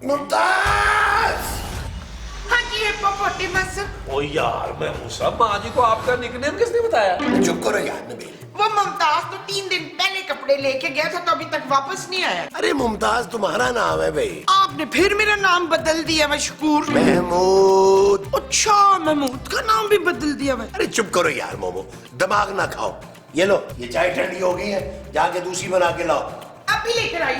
मुमताज। हाँ जी हिप्पोपोटेमस। ओ यार मैं मूसा, माँ जी को आपका निकनेम किसने बताया? चुप करो यार नबील। वो मुमताज तो 3 दिन पहले कपड़े लेके गया था तो अभी तक वापस नहीं आया। अरे मुमताज तुम्हारा नाम है भाई। आपने फिर मेरा नाम बदल दिया मशकूर। महमूद। अच्छा महमूद का नाम भी बदल दिया मैं। अरे चुप करो यार मोमो, दिमाग ना खाओ। ये लो, ये चाय ठंडी हो गई है, जाके दूसरी बना के लाओ। अभी लेकर आई।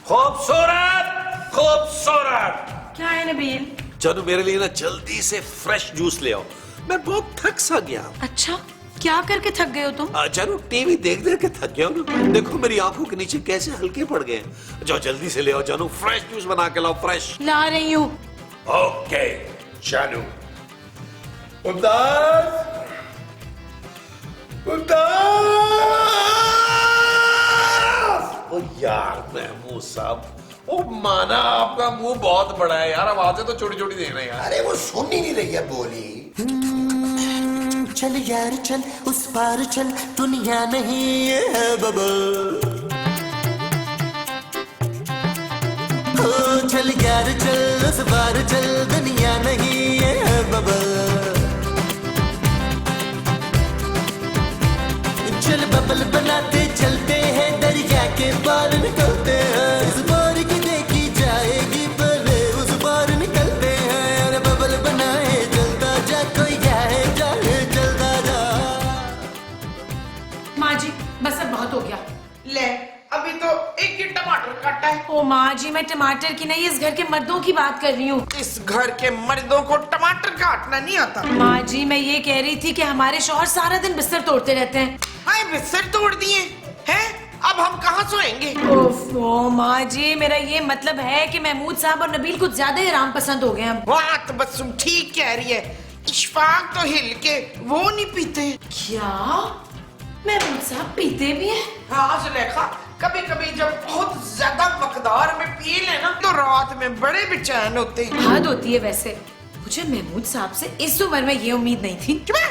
खूबसूरत खूबसूरत। क्या है नबील? चलो मेरे लिए ना जल्दी से फ्रेश जूस ले आओ, मैं बहुत थक सा गया। अच्छा क्या करके थक गए हो तुम? चलो टीवी देख देख के थक गया हूँ ना, देखो मेरी आंखों के नीचे कैसे हल्के पड़ गए हैं। जाओ जल्दी से ले आओ जानू, फ्रेश जूस बना के लाओ, फ्रेश। ला रही हूँ। ओके जानू। मुमताज, मुमताज। ओ यार महमूद साहब, ओ माना आपका मुंह बहुत बड़ा है यार, आवाजें तो छोटी छोटी दे रहे हैं यार। अरे वो सुन ही नहीं रही है बोली। चल यार चल उस पार चल, दुनिया नहीं है बबल। ओ चल यार चल उस पार चल, दुनिया नहीं है बबल। चल बबल बनाते चलते हैं, दरिया के पार निकलते हैं। इस बार की देखी जाएगी पहले उस पार निकलते हैं। अरे बबल बनाए चलता जा, कोई जाए जाए चलता जा। माँ जी बस अब बहुत हो गया। ले अभी तो एक ही टमाटर काटा है। ओ माँ जी मैं टमाटर की नहीं, इस घर के मर्दों की बात कर रही हूँ। इस घर के मर्दों को टमाटर काटना नहीं आता। माँ जी मैं ये कह रही थी कि हमारे शौहर सारा दिन बिस्तर तोड़ते रहते हैं। हाय बिस्तर तोड़ दिए हैं, अब हम कहाँ सोएंगे? ओफो माँ जी, मेरा ये मतलब है कि महमूद साहब और नबील कुछ ज्यादा ही आराम पसंद हो गए हम। वाह तो बस तुम ठीक कह रही है। इशफाक तो हिल के वो नहीं पीते। क्या महमूद साहब पीते भी हैं? हाँ सुलेखा, कभी कभी जब बहुत ज्यादा मकदार में पी लेना तो रात में बड़े बेचैन होते हैं। हद होती है वैसे, मुझे महमूद साहब से इस उम्र में ये उम्मीद नहीं थी। क्यों?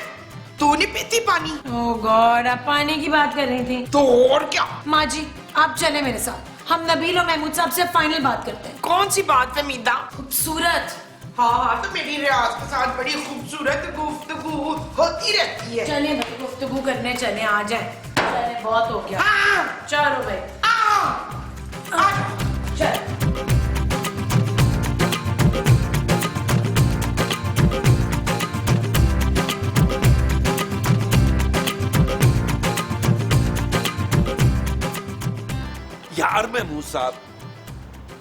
तू नहीं पीती पानी? ओह गॉड, आप पानी की बात कर रही थी। तो और क्या? माँ जी आप चले मेरे साथ, हम नबील और महमूद साहब से फाइनल बात करते हैं। कौन सी बात है मीदा? खूबसूरत। हाँ तो मेरी रियाज के साथ बड़ी खूबसूरत गुफ्तगू होती रहती है। चले भाई गुफ्तगू करने चले, आ जाए। चले बहुत हो गया। हाँ। चलो भाई चल। यार महमूद साहब,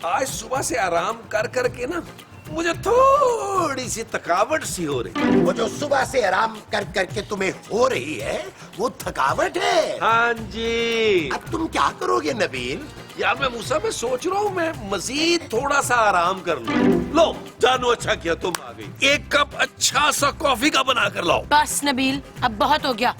आज सुबह से आराम कर करके ना मुझे थोड़ी सी थकावट सी हो रही। वो जो सुबह से आराम कर करके तुम्हें हो रही है वो थकावट है। हाँ जी। अब तुम क्या करोगे नबील? यार मैं मूसा, मैं सोच रहा हूँ मैं मजीद थोड़ा सा आराम कर लूं। लो जानू, अच्छा किया तुम आ गई। एक कप अच्छा सा कॉफी का बना कर लाओ। बस नबील अब बहुत हो गया।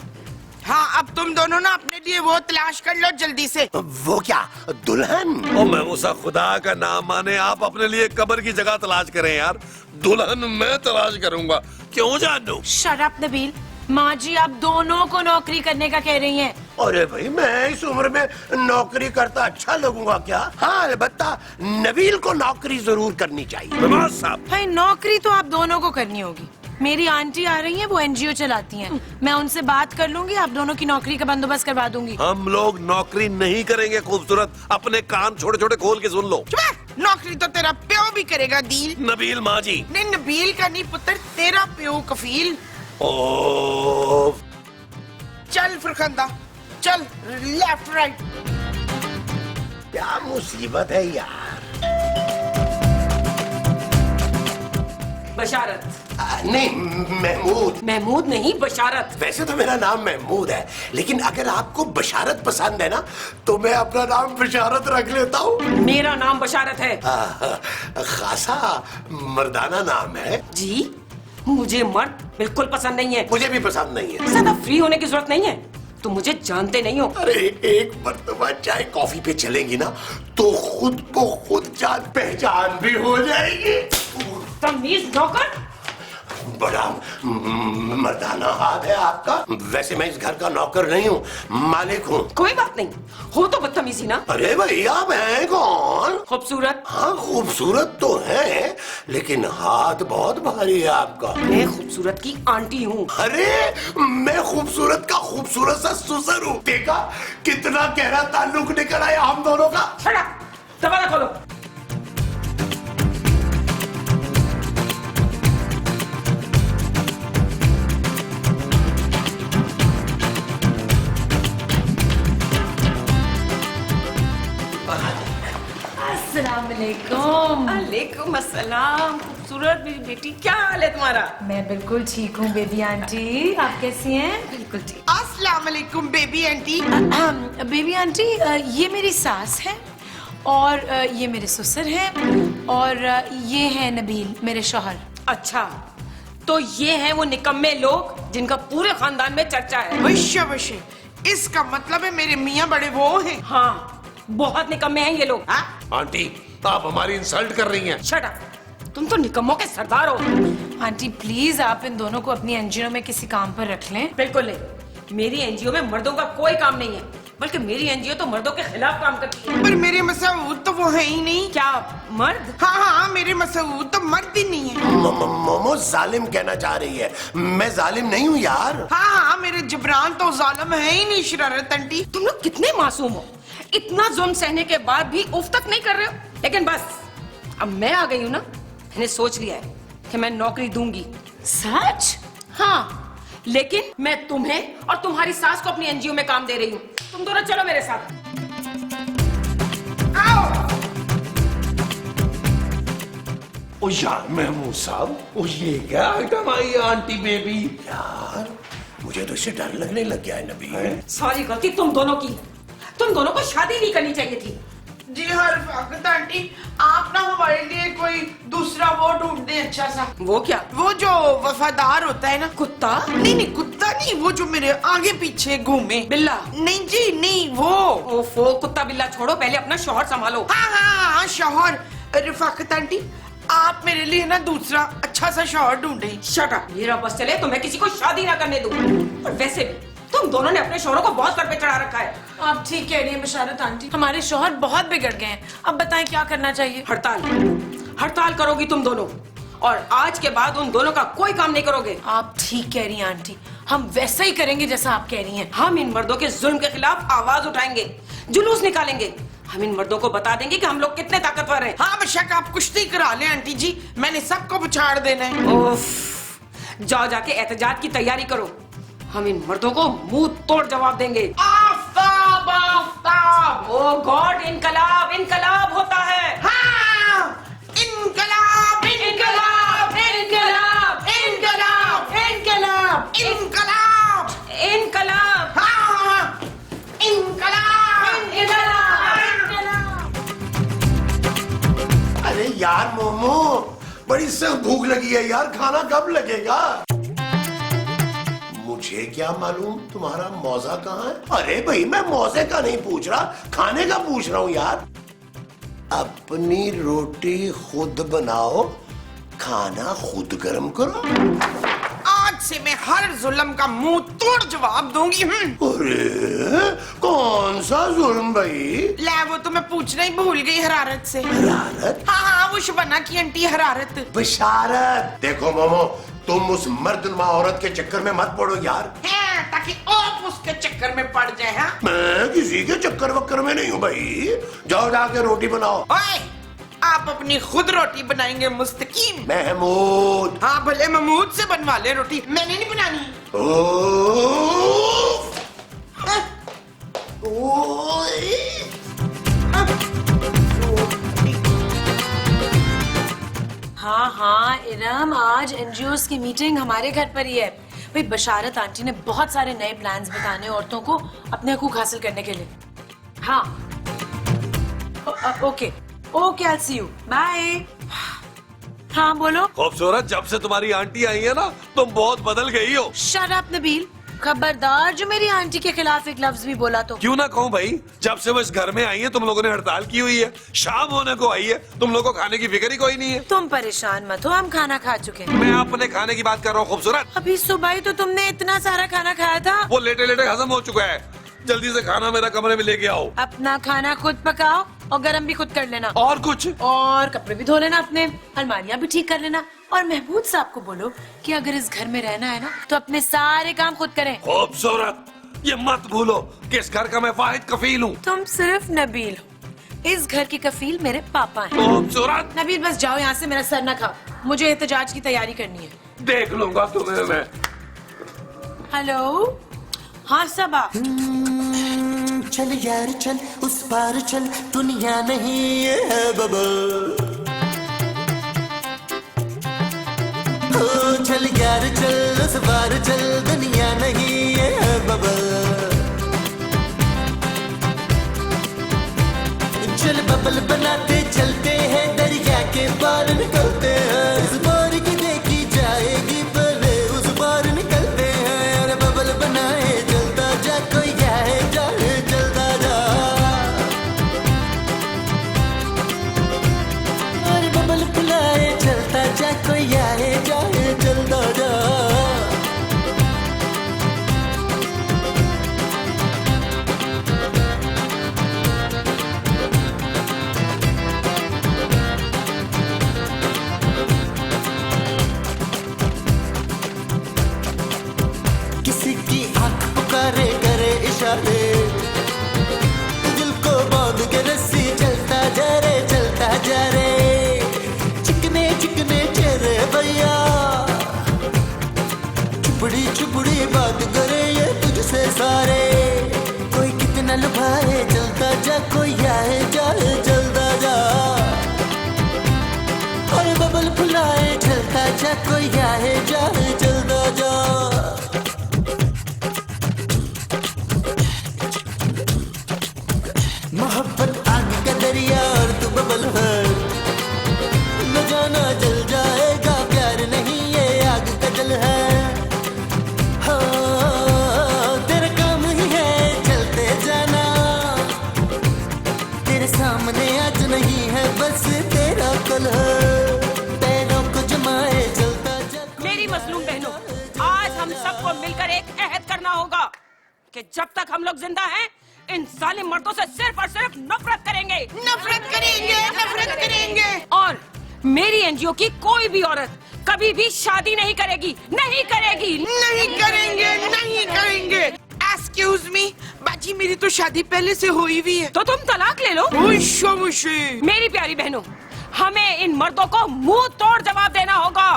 हाँ अब तुम दोनों ना अपने लिए वो तलाश कर लो जल्दी से। वो क्या दुल्हन? ओ मैं मूसा, खुदा का नाम माने आप अपने लिए कब्र की जगह तलाश करें यार, दुल्हन मैं तलाश करूंगा। क्यों जानू? शट अप नबील, माँ जी आप दोनों को नौकरी करने का कह रही हैं। अरे भाई मैं इस उम्र में नौकरी करता अच्छा लगूंगा क्या? हाँ अलबत्ता नबील को नौकरी जरूर करनी चाहिए। नवाज साहब, भाई नौकरी तो आप दोनों को करनी होगी। मेरी आंटी आ रही हैं, वो एनजीओ चलाती हैं। मैं उनसे बात कर लूंगी, आप दोनों की नौकरी का बंदोबस्त करवा दूंगी। हम लोग नौकरी नहीं करेंगे खूबसूरत, अपने कान छोटे छोटे खोल के सुन लो। नौकरी तो तेरा प्यो भी करेगा दील। नबील माँ जी। नहीं नबील का नहीं पुत्र, तेरा प्यो कफील। ओ चल फरखंदा चल, लेफ्ट राइट। क्या मुसीबत है यार। बशारत। नहीं महमूद। महमूद नहीं बशारत। वैसे तो मेरा नाम महमूद है, लेकिन अगर आपको बशारत पसंद है ना तो मैं अपना नाम बशारत रख लेता हूँ। मेरा नाम बशारत है। खासा मर्दाना नाम है। जी मुझे मर्द बिल्कुल पसंद नहीं है। मुझे भी पसंद नहीं है। ज्यादा फ्री होने की जरूरत नहीं है, तुम मुझे जानते नहीं हो। अरे एक मर्तबा चाय कॉफी पे चलेंगी ना तो खुद को खुद जान पहचान भी हो जाएगी। तमीज नौकर। बड़ा मर्दाना हाथ है आपका। वैसे मैं इस घर का नौकर नहीं हूँ, मालिक हूँ। कोई बात नहीं, हो तो बदतमीजी ना। अरे भैया आप हैं कौन? खूबसूरत। हाँ खूबसूरत तो है, लेकिन हाथ बहुत भारी है आपका। मैं खूबसूरत की आंटी हूँ। अरे मैं खूबसूरत का खूबसूरत सा सुसर हूँ। देखा कितना गहरा ताल्लुक निकल आया हम दोनों का। Shut up! दरवाजा खोलो। अस्सलाम वालेकुम। वालेकुम अस्सलाम। खूबसूरत मेरी बेटी, क्या हाल है तुम्हारा? मैं बिल्कुल ठीक हूँ बेबी आंटी, आप कैसी हैं? बिल्कुल ठीक। अस्सलाम वालेकुम बेबी आंटी। बेबी आंटी, ये मेरी सास है और ये मेरे ससुर हैं और ये है नबील मेरे शौहर। अच्छा, तो ये हैं वो निकम्मे लोग जिनका पूरे खानदान में चर्चा है। वश्य वश्य, इसका मतलब है मेरे मियाँ बड़े वो हैं। हाँ, बहुत निकम्मे हैं ये लोग। हाँ? आंटी आप हमारी इंसल्ट कर रही हैं। Shut up! तुम तो निकम्मों के सरदार हो। आंटी प्लीज आप इन दोनों को अपनी एनजीओ में किसी काम पर रख लें। बिल्कुल नहीं, मेरी एनजीओ में मर्दों का कोई काम नहीं है, बल्कि मेरी एनजीओ तो मर्दों के खिलाफ काम करती है। पर मेरे मसूद तो वो है ही नहीं। क्या मर्द? हाँ हाँ, मेरे मसूद तो मर्द ही नहीं है। मोमो जालिम कहना चाह रही है, मैं जालिम नहीं हूँ यार। हाँ हाँ, मेरे जबरान तो जालिम है ही नहीं शरारत आंटी। तुम लोग कितने मासूम हो, इतना जुल्म सहने के बाद भी उफ तक नहीं कर रहे हो। लेकिन बस अब मैं आ गई हूँ ना, मैंने सोच लिया है कि मैं नौकरी दूंगी। सच? हाँ, लेकिन मैं तुम्हें और तुम्हारी सास को अपनी एनजीओ में काम दे रही हूँ। तुम दोनों चलो मेरे साथ। आओ। ओ यार महमूद साहब, ओ ये क्या आइटम आई है आंटी बेबी? यार मुझे तो इससे डर लगने लग गया है नबी। सारी गलती तुम दोनों की। तुम दोनों को शादी नहीं करनी चाहिए थी। जी हाँ रफाकत आंटी, आप ना हमारे लिए कोई दूसरा वो ढूंढ दे अच्छा सा। वो क्या? वो जो वफादार होता है ना। कुत्ता? नहीं नहीं, कुत्ता नहीं, वो जो मेरे आगे पीछे घूमे। बिल्ला? नहीं जी नहीं, वो। ओफो, कुत्ता बिल्ला छोड़ो, पहले अपना शौहर संभालो। हाँ हाँ हाँ, शौहर। रफाकत आंटी, आप मेरे लिए ना दूसरा अच्छा सा शौहर ढूंढे। Shut up! मेरा बस चले तो मैं किसी को शादी ना करने दूं। और वैसे भी तुम दोनों ने अपने शौहरों को बहुत सर पे चढ़ा रखा है। आप ठीक कह रही हैं बशारत आंटी, हमारे शौहर बहुत बिगड़ गए हैं। अब बताएं क्या करना चाहिए? हड़ताल। हड़ताल करोगी तुम दोनों, और आज के बाद उन दोनों का कोई काम नहीं करोगे। आप ठीक कह रही हैं आंटी, हम वैसा ही करेंगे जैसा आप कह रही हैं। हम इन मर्दों के जुल्म के खिलाफ आवाज उठाएंगे, जुलूस निकालेंगे। हम इन मर्दों को बता देंगे कि हम लोग कितने ताकतवर हैं। हाँ बेशक, आप कुश्ती करा लें आंटी जी, मैंने सबको पछाड़ देना है। उफ, जाओ जाके एहतजाज की तैयारी करो। हम इन मर्दों को मुंह तोड़ जवाब देंगे। आफताब आफताब। ओ गॉड, इनकलाब इनकलाब होता है। हाँ, इनकलाब इनकलाब इनकलाब इनकलाब इनकलाब इनकलाब इनकलाब। हाँ, इनकलाब इनकलाब। अरे यार मोमो, बड़ी सख्त भूख लगी है यार, खाना कब लगेगा? मुझे क्या मालूम तुम्हारा मौजा कहाँ है? अरे भाई मैं मौजे का नहीं पूछ रहा, खाने का पूछ रहा हूँ यार। अपनी रोटी खुद बनाओ, खाना खुद गर्म करो। आज से मैं हर जुल्म का मुंह तोड़ जवाब दूंगी। अरे कौन सा जुल्म भाई? ले, वो तो मैं पूछना ही भूल गई हरारत से। हरारत? हाँ हाँ, वो शबाना की आंटी हरारत। बशारत। देखो मोमो, तुम उस मर्दनुमा औरत के चक्कर में मत पड़ो यार। है, ताकि आप उसके चक्कर में पड़ जाए। हाँ, मैं किसी के चक्कर वक्कर में नहीं हूँ भाई। जाओ जाके रोटी बनाओ। ओए, आप अपनी खुद रोटी बनाएंगे मुस्तकीम? महमूद। हाँ भले महमूद से बनवा ले रोटी, मैंने नहीं बनानी। ओफ। हाँ? ओए। हाँ हाँ इरम, आज एनजीओस की मीटिंग हमारे घर पर ही है। भाई बशारत आंटी ने बहुत सारे नए प्लान्स बताने औरतों को अपने हकूक हासिल करने के लिए। हाँ okay okay, I see you, bye. हाँ बोलो। खूबसूरत, जब से तुम्हारी आंटी आई है ना, तुम बहुत बदल गई हो। शट अप नबील, खबरदार जो मेरी आंटी के खिलाफ एक लफ्ज भी बोला तो। क्यों ना कहूँ भाई, जब से वो इस घर में आई है तुम लोगों ने हड़ताल की हुई है, शाम होने को आई है, तुम लोगों को खाने की फिक्र ही कोई नहीं है। तुम परेशान मत हो, हम खाना खा चुके हैं। मैं अपने खाने की बात कर रहा हूँ खूबसूरत। अभी सुबह ही तो तुमने इतना सारा खाना खाया था। वो लेटे लेटे हजम हो चुका है। जल्दी से खाना मेरा कमरे में लेके आओ। अपना खाना खुद पकाओ और गरम भी खुद कर लेना। और कुछ? और कपड़े भी धो लेना अपने, अलमारियां भी ठीक कर लेना। और महमूद साहब को बोलो कि अगर इस घर में रहना है ना तो अपने सारे काम खुद करें। खूबसूरत, ये मत भूलो कि इस घर का मैं वाहिद कफील हूँ। तुम सिर्फ नबील हो, इस घर की कफील मेरे पापा हैं। खूबसूरत, नबील बस जाओ यहाँ से, मेरा सर न खाओ। मुझे एहतजाज की तैयारी करनी है। देख लूंगा तुम्हें मैं। हेलो, हाँ सबा। चल यार चल उस पार चल, दुनिया नहीं है बबल। ओ चल यार चल उस पार चल, दुनिया नहीं है बबल। चल बबल बनाते चलते हैं, दरिया के पार निकलते हैं। इस बार की देखी जाएगी पहले उस पार निकलते हैं। अरे बबल बनाए चलता जा, कोई आए जाए चलता जा। अरे बबल बुलाए चलता जा, कोई आए जाए चलता जा। किसी की आंख पुकारे करे इशारे, दिल को बांध के रस्सी चलता जा रे चलता जा रे। चिकने चिकने चेहरे भैया, चुपड़ी चुपड़ी बात करे ये तुझसे सारे। कोई कितना लुभाए चलता जा, कोई आए जाए चलता जा। और बबल फुलाए चलता जा, कोई आए जाए चलता जा। मोहब्बत आग का दरिया और तू बबल है, न जाना जल जाएगा प्यार नहीं ये आग का जल है। हाँ तेरा काम ही है चलते जाना, तेरे सामने आज नहीं है बस तेरा कल है। पैरों को जमाए चलता जा। मेरी मजलूम बहनों, आज हम सबको मिलकर एक अहद करना होगा कि जब तक हम लोग जिंदा हैं इन जालिम मर्दों से सिर्फ और सिर्फ नफरत करेंगे। नफरत करेंगे, नफरत करेंगे। और मेरी एनजीओ की कोई भी औरत कभी भी शादी नहीं करेगी, नहीं करेगी, नहीं करेंगे, नहीं करेंगे। एक्सक्यूज मी बाजी, मेरी तो शादी पहले से हुई हुई है। तो तुम तलाक ले लो। मेरी प्यारी बहनों, हमें इन मर्दों को मुंह तोड़ जवाब देना होगा।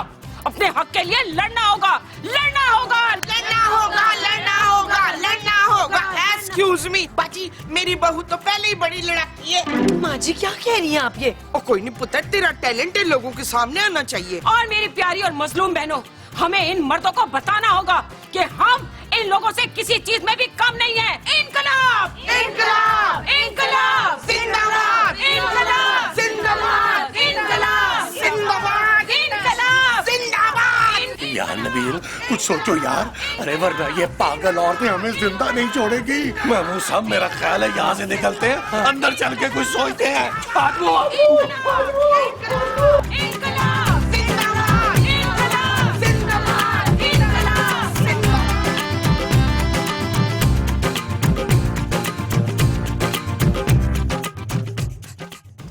अपने हक के लिए लड़ना होगा, लड़ना होगा, लड़ना होगा, लड़ना होगा, लड़ना होगा। एक्सक्यूज मी बाजी, मेरी बहू तो पहले ही बड़ी लड़ाकी है। माँ जी क्या कह रही हैं आप ये? और कोई नहीं पुत्र, तेरा टैलेंट है, लोगों के सामने आना चाहिए। और मेरी प्यारी और मजलूम बहनों, हमें इन मर्दों को बताना होगा कि हम इन लोगों से किसी चीज में भी कम नहीं है। इनकलाब, इनकलाब, इनकलाब, जिंदाबाद, इनकलाब, जिंदाबाद, इनकलाब, जिंदाबाद, इनकलाब, जिंदाबाद। यार नबील कुछ सोचो यार, अरे वरना ये पागल औरतें हमें जिंदा नहीं छोड़ेगी। महमूद साहब मेरा ख्याल है यहाँ से निकलते हैं, अंदर चल के कुछ सोचते हैं। इनकलाब, इनकलाब, इनकलाब, जिंदाबाद, इनकलाब, जिंदाबाद, इनकलाब, जिंदाबाद।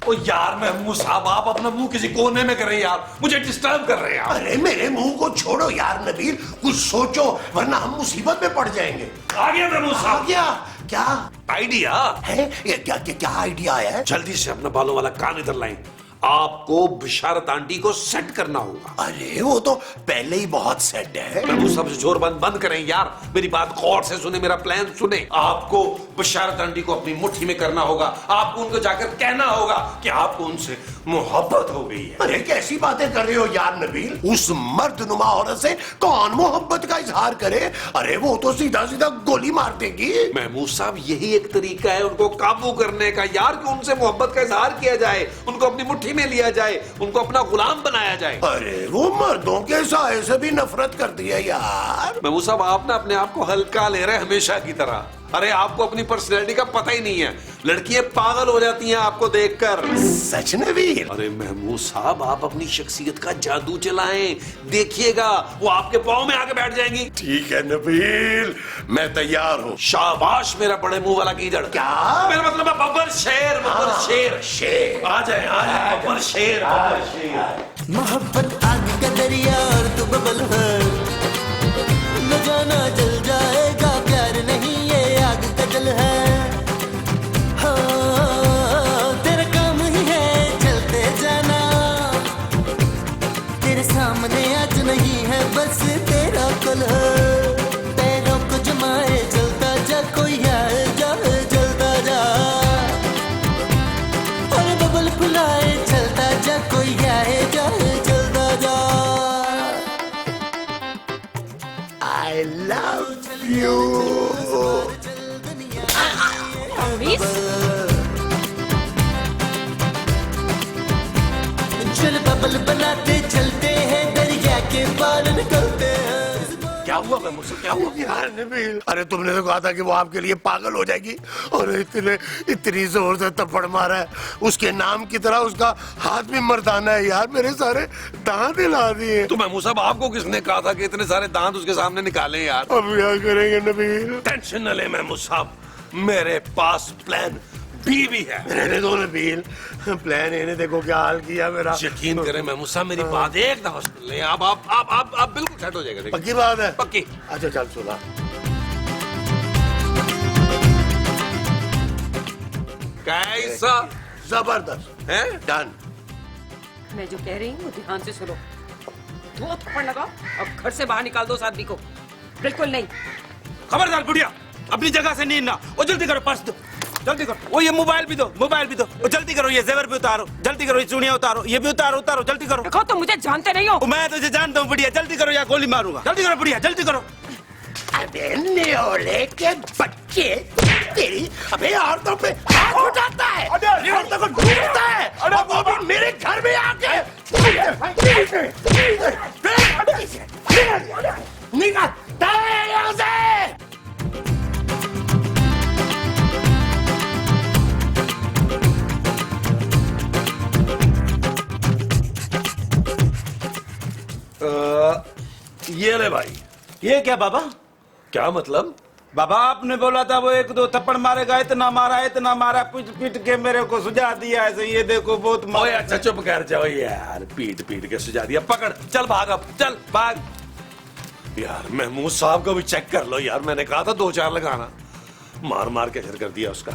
ओ यार महमूद साहब, आप अपना मुंह किसी कोने में कर रहे हैं यार, मुझे डिस्टर्ब कर रहे हैं आप। अरे मेरे मुंह को छोड़ो यार नबील, कुछ सोचो वरना हम मुसीबत में पड़ जाएंगे। आ गया महमूद आ साहब। गया क्या आइडिया है? ये क्या क्या क्या आइडिया है? जल्दी से अपना बालों वाला कान इधर लाएं। आपको बिशारत आंटी को सेट करना होगा। अरे वो तो पहले ही बहुत सेट है। महमूद साहब जोर बंद करें यार, मेरी बात गौर से सुने, मेरा प्लान सुने। आपको बिशारत आंटी को अपनी मुट्ठी में करना होगा। आपको उनको जाकर कहना होगा कि आपको उनसे मोहब्बत हो गई है। अरे कैसी बातें कर रहे हो यार नबील, उस मर्दनुमा औरत से कौन मोहब्बत का इजहार करे? अरे वो तो सीधा सीधा गोली मार देगी। महमूद साहब यही एक तरीका है उनको काबू करने का यार, कि उनसे मोहब्बत का इजहार किया जाए, उनको अपनी मुट्ठी मुट्ठी में लिया जाए, उनको अपना गुलाम बनाया जाए। अरे वो मर्दों के साए से भी नफरत करती है यार। महमूद साहब, आप ना अपने आप को हल्का ले रहे हैं हमेशा की तरह। अरे आपको अपनी पर्सनैलिटी का पता ही नहीं है। लड़कियां पागल हो जाती हैं आपको देखकर। सच नबील? अरे महमूद साहब, आप अपनी शख्सियत का जादू चलाएं, देखिएगा वो आपके पाँव में आके बैठ जाएंगी। ठीक है नबील, मैं तैयार हूँ। शाबाश मेरा बड़े मुंह वाला कीचड़। क्या? मेरा मतलब है बब्बर शेर, बब्बर शेर। शेर आ जाए बब्बर शेर, बब्बर शेर। मोहब्बत आग का दरिया और तू बबल है, न जाना जल जाएगा प्यार नहीं ये आग का जल है। हाँ, तेरा काम ही है चलते जाना, तेरे सामने आज नहीं है बस तेरा कल है। पैरों को जमाए चलता जा, कोई आए जाए जलता जा, और बबल फुलाए चलता जा, कोई आए जाए जलता जा। I love you. चल बबल बनाते चलते हैं, दरिया के पार निकलते हैं। क्या हुआ? मैं मुझसे क्या हुआ यार नबील? अरे तुमने तो कहा था कि वो आपके लिए पागल हो जाएगी, और इतनी जोर से थप्पड़ मारा है, उसके नाम की तरह उसका हाथ भी मर्दाना है यार। मेरे सारे दांत हिला दिए। तो महमूद साहब, आपको किसने कहा था कि इतने सारे दांत उसके सामने निकालें यार? अब क्या करेंगे नबील? टेंशन न ले महमूद साहब, मेरे पास प्लान बी भी है। रहने दो नबील, प्लान इन्हें देखो क्या हाल किया मेरा। यकीन करें महमूद साहब, मेरी बात एक दफा सुन लें। आप बिल्कुल सेट हो जाएगा। पक्की बात है? पक्की। अच्छा चल सुना। कैसा? जबरदस्त है? डन। मैं जो कह रही हूँ वो ध्यान से सुनो। 2 थप्पड़ लगाओ और घर से बाहर निकाल दो उस आदमी को। बिल्कुल नहीं। खबरदार बुढ़िया, अपनी जगह से नहीं ना। वो जल्दी करो, पर्स दो, जल्दी करो। वो ये मोबाइल भी दो, मोबाइल भी दो। वो जल्दी करो, ये जेवर भी उतारो, जल्दी करो, ये चूड़ियां उतारो, ये भी उतारो, उतारो, जल्दी करो। देखो तुम मुझे जानते नहीं हो। वो मैं तुझे जानता हूँ बुढ़िया, जल्दी करो या गोली मारूंगा। जल्दी करो बुढ़िया, जल्दी करो। अबे न्योले के बच्चे, तेरी अबे औरतों पे हाथ उठाता है, औरतों को ढूंढता है, और वो भी मेरे घर में आके। निकल यहाँ से। ये ले भाई। ये क्या बाबा? क्या मतलब? बाबा आपने बोला था वो 1-2 थप्पड़ मारेगा, इतना मारा, पीट पीट के मेरे को सुझा दिया ऐसे। ये देखो बहुत ओए अच्छा चुप कर जाओ यार, पीट पीट के सुझा दिया। पकड़, चल भाग, अब चल भाग। यार महमूद साहब को भी चेक कर लो यार, मैंने कहा था 2-4 लगाना, मार मार के असर कर दिया उसका।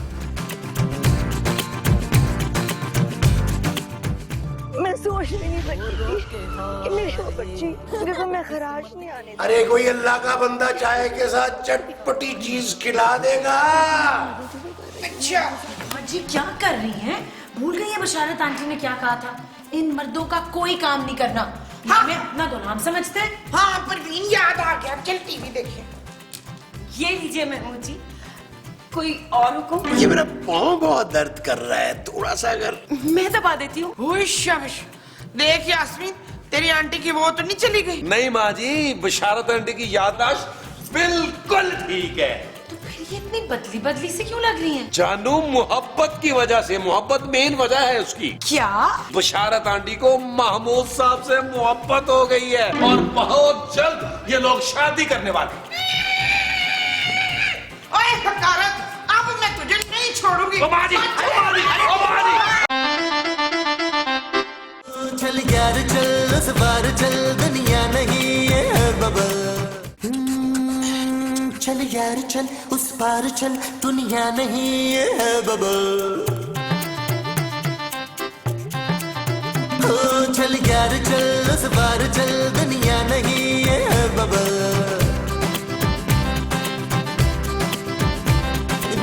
मैं सोच नहीं सकती कि मेरी वो बच्ची देखो मैं खराश नहीं आने दूंगी। अरे कोई अल्लाह का बंदा चाय के साथ चटपटी चीज खिला देगा। अच्छा जी क्या कर रही हैं? भूल गई है बशारत आंटी ने क्या कहा था? इन मर्दों का कोई काम नहीं करना। हाँ। हमें अपना गुलाम समझते हैं। हाँ परवीन, याद आ गया, चल टीवी देखें। ये लीजिए महमूद जी, कोई और हुक्म? ये मेरा पाँव बहुत दर्द कर रहा है, थोड़ा सा अगर। मैं दबा देती हूँ। शाबाश। देख यास्मीन, तेरी आंटी की वो तो नहीं चली गई? नहीं माँ जी, बशारत आंटी की याददाश्त बिल्कुल ठीक है। तो फिर ये इतनी बदली बदली से क्यों लग रही हैं? जानू, मोहब्बत की वजह से, मोहब्बत मेन वजह है उसकी। क्या? बशारत आंटी को महमूद साहब से मोहब्बत हो गई है, और बहुत जल्द ये लोग शादी करने वाले। ओए हकारत, अब मैं तुझे नहीं छोड़ूंगी। चल यार चल, उस बार चल, दुनिया नहीं ये है बबल। चल यार चल, उस पार चल, दुनिया नहीं ये है बबल। चल यार चल, उस पार चल, दुनिया नहीं ये है बबल।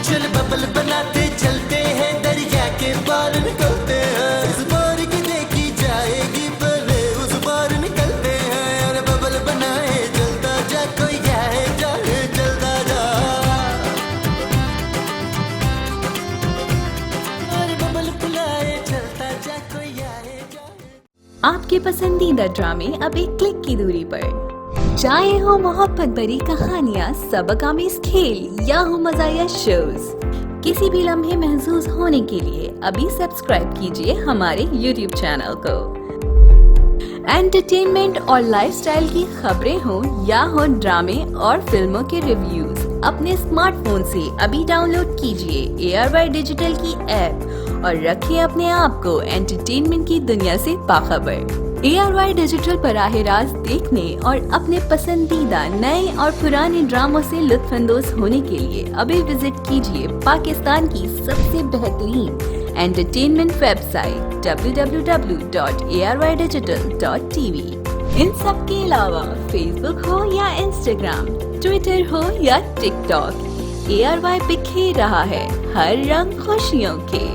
चल बबल बनाते चलते हैं, दरिया के पार निकलते हैं। इस बार की देखी जाएगी पहले, उस बार निकलते हैं। और बबल बनाए चलता जा, कोई आए जाए चलता जा, और बबल फुलाए चलता जा, कोई आए आपके पसंदीदा ड्रामे अब एक क्लिक की दूरी पर। चाहे हो मोहब्बत भरी कहानियाँ, सबक आमेज खेल या हो मज़ाया शोज, किसी भी लम्हे महसूस होने के लिए अभी सब्सक्राइब कीजिए हमारे YouTube चैनल को। एंटरटेनमेंट और लाइफस्टाइल की खबरें हो या हो ड्रामे और फिल्मों के रिव्यूज, अपने स्मार्टफोन से अभी डाउनलोड कीजिए ARY डिजिटल की ऐप और रखें अपने आप को एंटरटेनमेंट की दुनिया से बाखबर। ARY डिजिटल पर रास्त देखने और अपने पसंदीदा नए और पुराने ड्रामों से लुत्फानंदोज होने के लिए अभी विजिट कीजिए पाकिस्तान की सबसे बेहतरीन एंटरटेनमेंट वेबसाइट www.arydigital.tv। इन सब के अलावा फेसबुक हो या इंस्टाग्राम, ट्विटर हो या टिकटॉक, ARY बिखेर रहा है हर रंग खुशियों के।